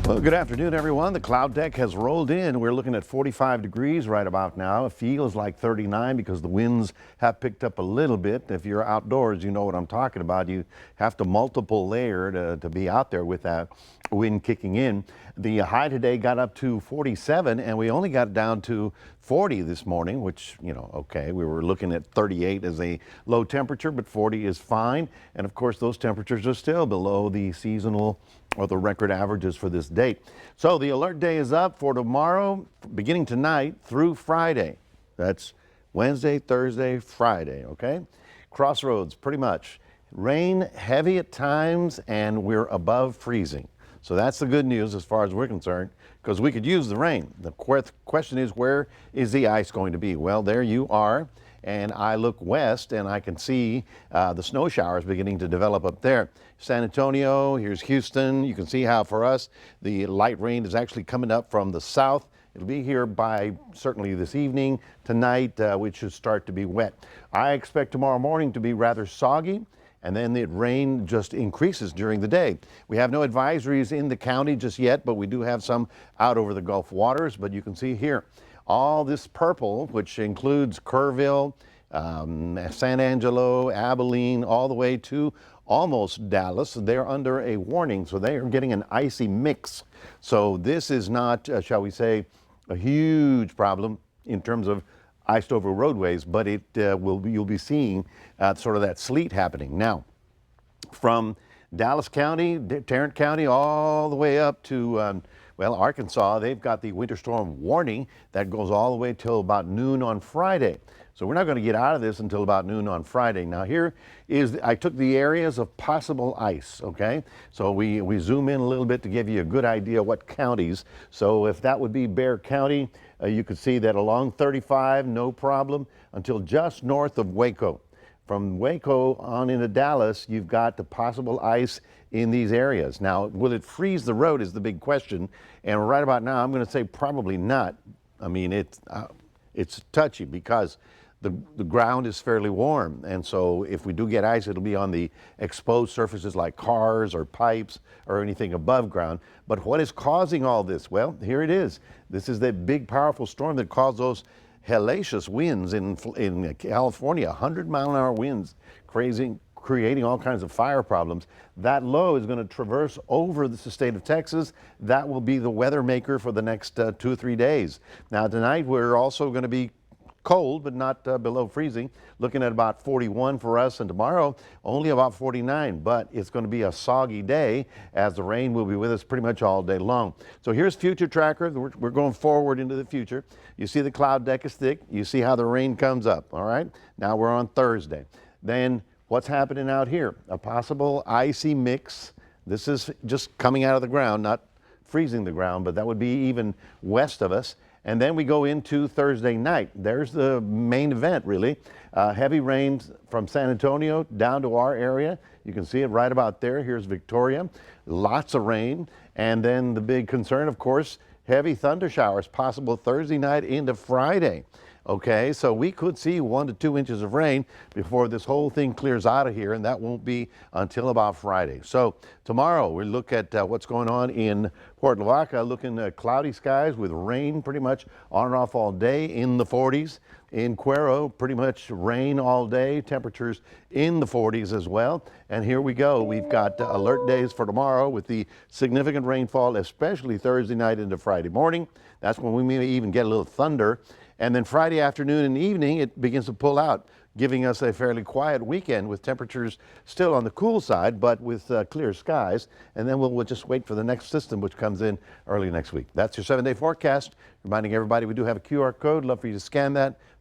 Well, good afternoon, everyone. The cloud deck has rolled in. We're looking at 45 degrees right about now. It feels like 39 because the winds have picked up a little bit. If you're outdoors, you know what I'm talking about. You have to multiple layer to be out there with that wind kicking in. The high today got up to 47, and we only got down to 40 this morning, which, you know, okay, we were looking at 38 as a low temperature, but 40 is fine. And of course, those temperatures are still below the seasonal or the record averages for this date. So the alert day is up for tomorrow, beginning tonight through Friday. That's Wednesday, Thursday, Friday, okay? Crossroads, pretty much. Rain heavy at times, and we're above freezing. So that's the good news as far as we're concerned, because we could use the rain. The question is, where is the ice going to be? Well, there you are. And I look west and I can see the snow showers beginning to develop up there. San Antonio, here's Houston. You can see how for us the light rain is actually coming up from the south. It'll be here by certainly this evening, tonight, which should start to be wet. I expect tomorrow morning to be rather soggy, and then the rain just increases during the day. We have no advisories in the county just yet, but we do have some out over the Gulf waters. But you can see here, all this purple, which includes Kerrville, San Angelo, Abilene, all the way to almost Dallas. They're under a warning, so they are getting an icy mix. So this is not, shall we say, a huge problem in terms of iced over roadways, but it you'll be seeing sort of that sleet happening. Now, from Dallas County, Tarrant County, all the way up to well, Arkansas, they've got the winter storm warning that goes all the way till about noon on Friday. So we're not going to get out of this until about noon on Friday. Now here is, I took the areas of possible ice, okay? So we zoom in a little bit to give you a good idea what counties. So if that would be Bexar County, you could see that along 35, no problem, until just north of Waco. From Waco on into Dallas, you've got the possible ice in these areas. Now, will it freeze the road is the big question. And right about now, I'm going to say probably not. I mean, it's touchy because the ground is fairly warm. And so if we do get ice, it'll be on the exposed surfaces like cars or pipes or anything above ground. But what is causing all this? Well, here it is. This is the big, powerful storm that caused those hellacious winds in California, 100-mile-an-hour winds, creating all kinds of fire problems. That low is going to traverse over the state of Texas. That will be the weather maker for the next 2 or 3 days. Now tonight we're also going to be cold, but not below freezing, looking at about 41 for us, and tomorrow only about 49, but it's going to be a soggy day as the rain will be with us pretty much all day long. So here's Future Tracker. We're going forward into the future. You see the cloud deck is thick. You see how the rain comes up, all right? Now we're on Thursday. Then what's happening out here? A possible icy mix. This is just coming out of the ground, not freezing the ground, but that would be even west of us. And then we go into Thursday night. There's the main event, really. Heavy rains from San Antonio down to our area. You can see it right about there. Here's Victoria. Lots of rain. And then the big concern, of course, heavy thunder showers possible Thursday night into Friday. Okay, so we could see 1 to 2 inches of rain before this whole thing clears out of here, and that won't be until about Friday. So tomorrow we look at what's going on in Port Lavaca, looking at cloudy skies with rain pretty much on and off all day in the 40s. In Cuero, pretty much rain all day, temperatures in the 40s as well. And here we go. We've got alert days for tomorrow with the significant rainfall, especially Thursday night into Friday morning. That's when we may even get a little thunder. And then Friday afternoon and evening, it begins to pull out, giving us a fairly quiet weekend with temperatures still on the cool side, but with clear skies. And then we'll just wait for the next system, which comes in early next week. That's your 7-day forecast. Reminding everybody we do have a QR code. Love for you to scan that,